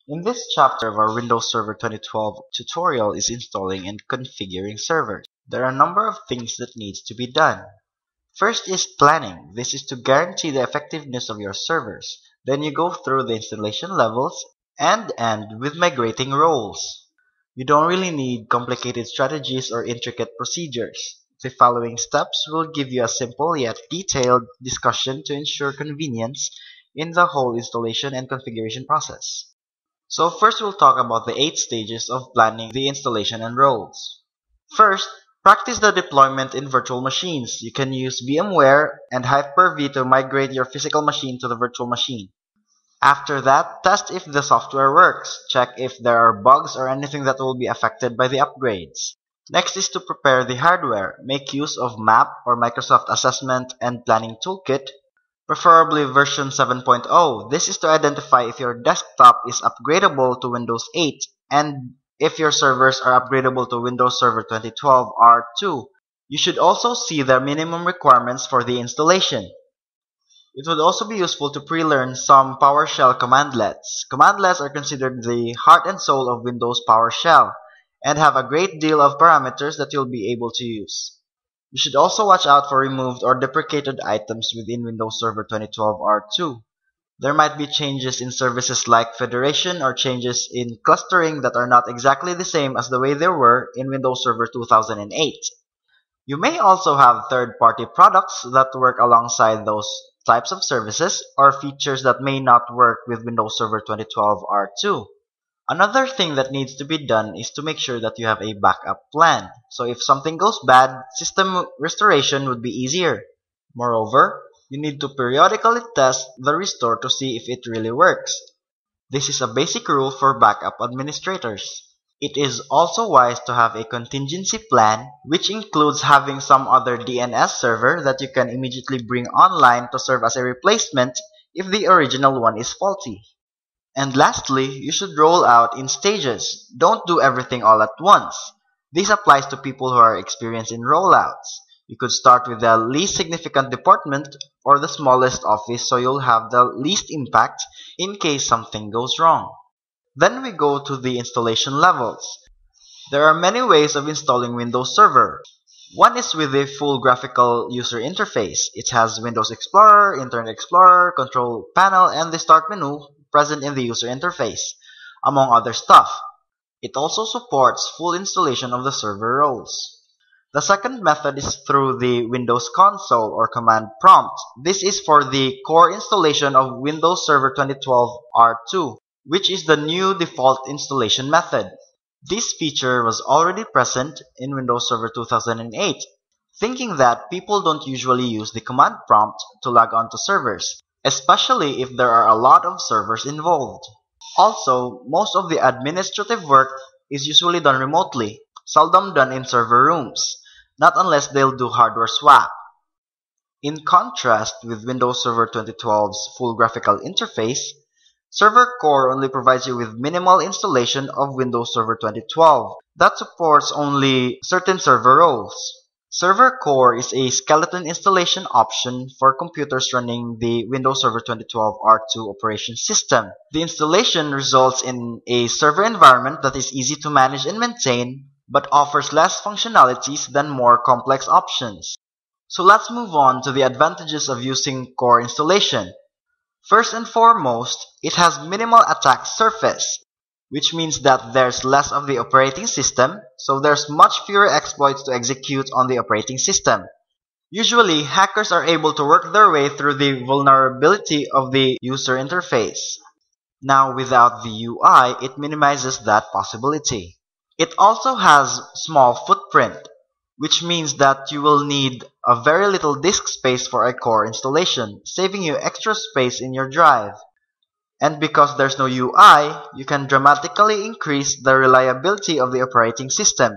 In this chapter of our Windows Server 2012 tutorial is installing and configuring servers. There are a number of things that needs to be done. First is planning. This is to guarantee the effectiveness of your servers. Then you go through the installation levels and end with migrating roles. You don't really need complicated strategies or intricate procedures. The following steps will give you a simple yet detailed discussion to ensure convenience in the whole installation and configuration process. So first we'll talk about the 8 stages of planning the installation and roles. First, practice the deployment in virtual machines. You can use VMware and Hyper-V to migrate your physical machine to the virtual machine. After that, test if the software works. Check if there are bugs or anything that will be affected by the upgrades. Next is to prepare the hardware. Make use of MAP or Microsoft Assessment and Planning Toolkit, preferably version 7.0. This is to identify if your desktop is upgradable to Windows 8 and if your servers are upgradable to Windows Server 2012 R2. You should also see the minimum requirements for the installation. It would also be useful to pre-learn some PowerShell commandlets. Commandlets are considered the heart and soul of Windows PowerShell and have a great deal of parameters that you'll be able to use. You should also watch out for removed or deprecated items within Windows Server 2012 R2. There might be changes in services like federation or changes in clustering that are not exactly the same as the way they were in Windows Server 2008. You may also have third-party products that work alongside those types of services or features that may not work with Windows Server 2012 R2. Another thing that needs to be done is to make sure that you have a backup plan. So if something goes bad, system restoration would be easier. Moreover, you need to periodically test the restore to see if it really works. This is a basic rule for backup administrators. It is also wise to have a contingency plan, which includes having some other DNS server that you can immediately bring online to serve as a replacement if the original one is faulty. And lastly, you should roll out in stages. Don't do everything all at once. This applies to people who are experienced in rollouts. You could start with the least significant department or the smallest office so you'll have the least impact in case something goes wrong. Then we go to the installation levels. There are many ways of installing Windows Server. One is with a full graphical user interface. It has Windows Explorer, Internet Explorer, Control Panel, and the Start menu present in the user interface, among other stuff. It also supports full installation of the server roles. The second method is through the Windows console or command prompt. This is for the core installation of Windows Server 2012 R2, which is the new default installation method. This feature was already present in Windows Server 2008, thinking that people don't usually use the command prompt to log on to servers, especially if there are a lot of servers involved. Also, most of the administrative work is usually done remotely, seldom done in server rooms, not unless they'll do hardware swap. In contrast with Windows Server 2012's full graphical interface, Server Core only provides you with minimal installation of Windows Server 2012 that supports only certain server roles. Server Core is a skeleton installation option for computers running the Windows Server 2012 R2 operation system. The installation results in a server environment that is easy to manage and maintain, but offers less functionalities than more complex options. So let's move on to the advantages of using Core installation. First and foremost, it has minimal attack surface, which means that there's less of the operating system, so there's much fewer exploits to execute on the operating system. Usually, hackers are able to work their way through the vulnerability of the user interface. Now, without the UI, it minimizes that possibility. It also has small footprint, which means that you will need a very little disk space for a core installation, saving you extra space in your drive. And because there's no UI, you can dramatically increase the reliability of the operating system,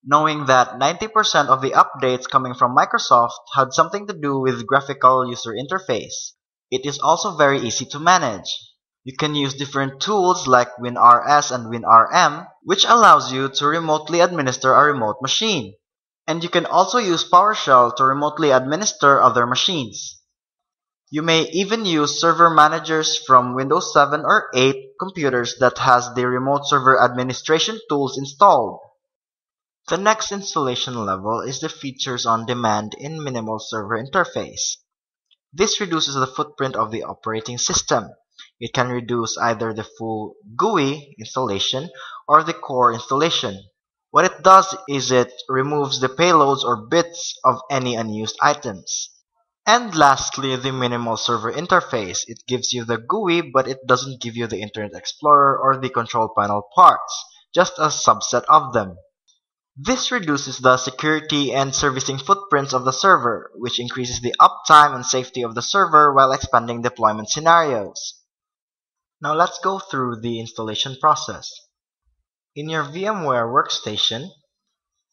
knowing that 90% of the updates coming from Microsoft had something to do with graphical user interface. It is also very easy to manage. You can use different tools like WinRS and WinRM, which allows you to remotely administer a remote machine. And you can also use PowerShell to remotely administer other machines. You may even use server managers from Windows 7 or 8 computers that has the remote server administration tools installed. The next installation level is the features on demand in minimal server interface. This reduces the footprint of the operating system. It can reduce either the full GUI installation or the core installation. What it does is it removes the payloads or bits of any unused items. And lastly, the minimal server interface. It gives you the GUI, but it doesn't give you the Internet Explorer or the control panel parts, just a subset of them. This reduces the security and servicing footprints of the server, which increases the uptime and safety of the server while expanding deployment scenarios. Now let's go through the installation process. In your VMware workstation,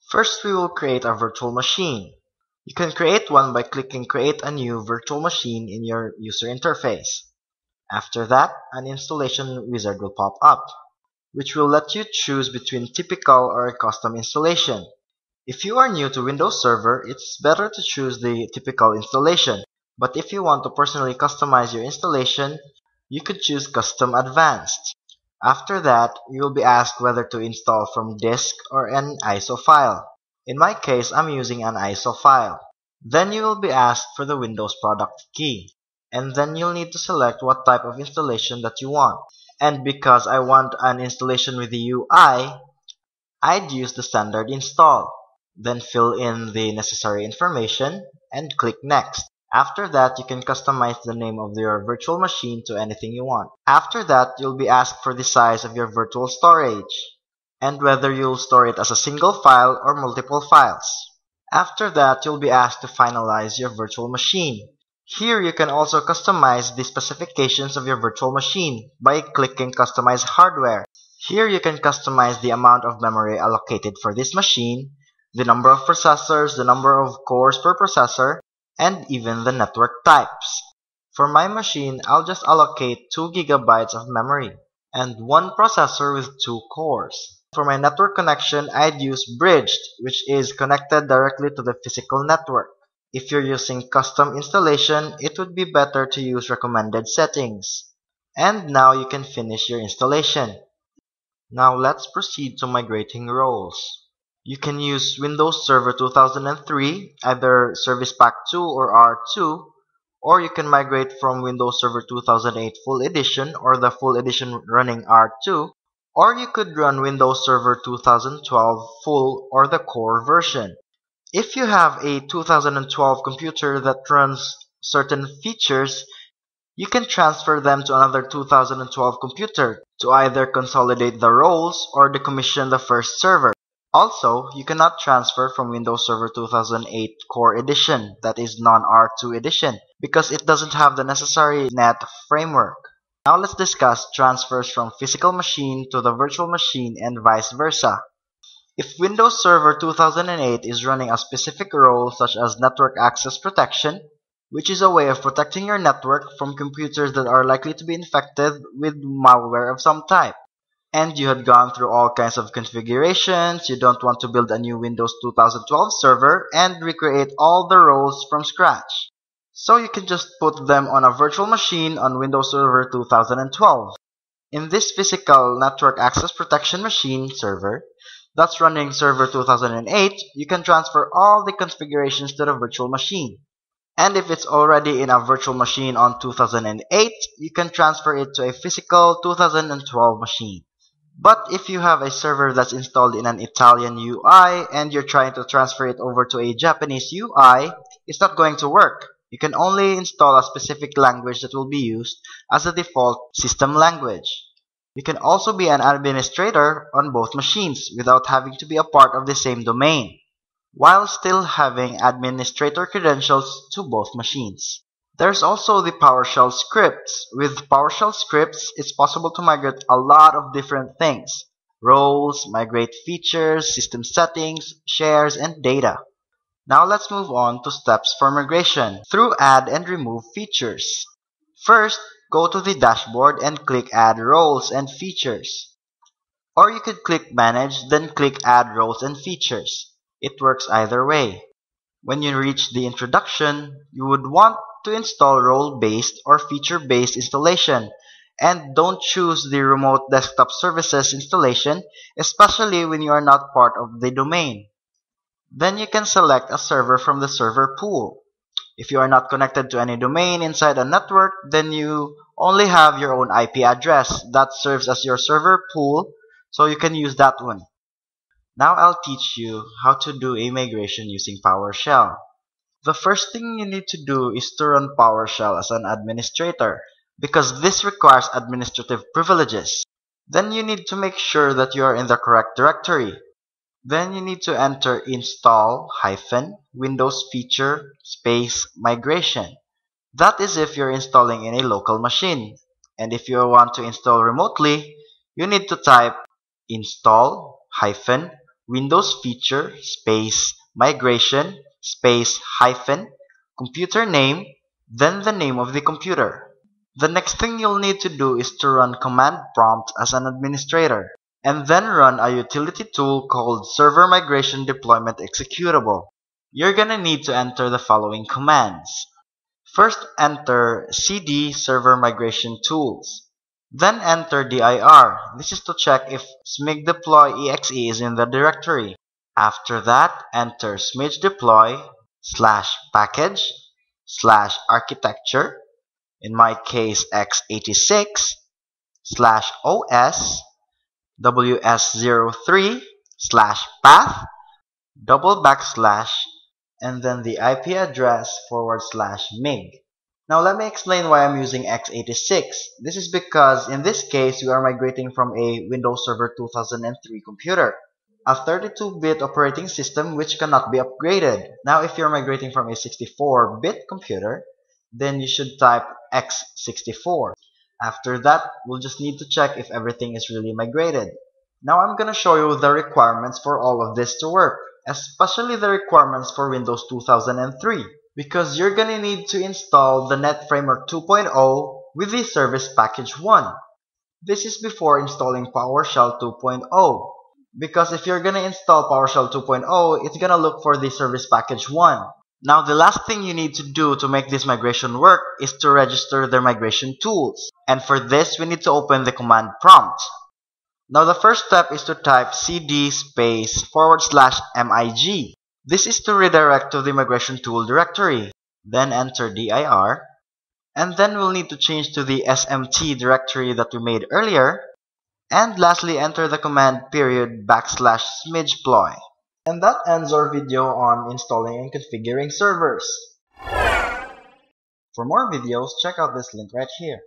first we will create a virtual machine. You can create one by clicking Create a New Virtual Machine in your user interface. After that, an installation wizard will pop up, which will let you choose between typical or a custom installation. If you are new to Windows Server, it's better to choose the typical installation, but if you want to personally customize your installation, you could choose Custom Advanced. After that, you will be asked whether to install from disk or an ISO file. In my case, I'm using an ISO file. Then you will be asked for the Windows product key, and then you'll need to select what type of installation that you want. And because I want an installation with the UI, I'd use the standard install. Then fill in the necessary information and click Next. After that, you can customize the name of your virtual machine to anything you want. After that, you'll be asked for the size of your virtual storage and whether you'll store it as a single file or multiple files. After that, you'll be asked to finalize your virtual machine. Here you can also customize the specifications of your virtual machine by clicking Customize Hardware. Here you can customize the amount of memory allocated for this machine, the number of processors, the number of cores per processor, and even the network types. For my machine, I'll just allocate 2 GB of memory and 1 processor with 2 cores. For my network connection, I'd use Bridged, which is connected directly to the physical network. If you're using custom installation, it would be better to use recommended settings. And now you can finish your installation. Now let's proceed to migrating roles. You can use Windows Server 2003, either Service Pack 2 or R2, or you can migrate from Windows Server 2008 Full Edition or the Full Edition running R2, or you could run Windows Server 2012 Full or the Core version. If you have a 2012 computer that runs certain features, you can transfer them to another 2012 computer to either consolidate the roles or decommission the first server. Also, you cannot transfer from Windows Server 2008 Core Edition, that is non-R2 edition, because it doesn't have the necessary .NET framework. Now let's discuss transfers from physical machine to the virtual machine and vice versa. If Windows Server 2008 is running a specific role such as Network Access Protection, which is a way of protecting your network from computers that are likely to be infected with malware of some type, and you had gone through all kinds of configurations, you don't want to build a new Windows 2012 server and recreate all the roles from scratch. So you can just put them on a virtual machine on Windows Server 2012. In this physical Network Access Protection machine server that's running Server 2008, you can transfer all the configurations to the virtual machine. And if it's already in a virtual machine on 2008, you can transfer it to a physical 2012 machine. But if you have a server that's installed in an Italian UI and you're trying to transfer it over to a Japanese UI, it's not going to work. You can only install a specific language that will be used as a default system language. You can also be an administrator on both machines without having to be a part of the same domain, while still having administrator credentials to both machines. There's also the PowerShell scripts. With PowerShell scripts, it's possible to migrate a lot of different things: roles, migrate features, system settings, shares, and data. Now let's move on to steps for migration through add and remove features. First, go to the dashboard and click Add Roles and Features. Or you could click Manage, then click Add Roles and Features. It works either way. When you reach the introduction, you would want to install role-based or feature-based installation, and don't choose the remote desktop services installation, especially when you are not part of the domain. Then you can select a server from the server pool. If you are not connected to any domain inside a network, then you only have your own IP address that serves as your server pool, so you can use that one. Now I'll teach you how to do a migration using PowerShell. The first thing you need to do is to run PowerShell as an administrator, because this requires administrative privileges. Then you need to make sure that you are in the correct directory. Then you need to enter install Windows feature space migration. That is if you're installing in a local machine. And if you want to install remotely, you need to type install Windows feature space migration space computer name, then the name of the computer. The next thing you'll need to do is to run command prompt as an administrator, and then run a utility tool called server migration deployment executable. You're gonna need to enter the following commands. First, enter cd server migration tools. Then enter dir. This is to check if smig deploy exe is in the directory. After that, enter smidge deploy /package /architecture, in my case x86, /os ws03 /path /, and then the IP address /mig. Now let me explain why I'm using x86. This is because in this case we are migrating from a Windows Server 2003 computer, a 32-bit operating system which cannot be upgraded. Now if you're migrating from a 64-bit computer, then you should type x64. After that, we'll just need to check if everything is really migrated. Now I'm gonna show you the requirements for all of this to work, especially the requirements for Windows 2003, because you're gonna need to install the Net Framework 2.0 with the Service Package 1. This is before installing PowerShell 2.0, because if you're gonna install PowerShell 2.0, it's gonna look for the Service Package 1. Now the last thing you need to do to make this migration work is to register the migration tools. And for this, we need to open the command prompt. Now the first step is to type cd space /mig. This is to redirect to the migration tool directory. Then enter dir. And then we'll need to change to the smt directory that we made earlier. And lastly, enter the command /smidgeploy. And that ends our video on installing and configuring servers. For more videos, check out this link right here.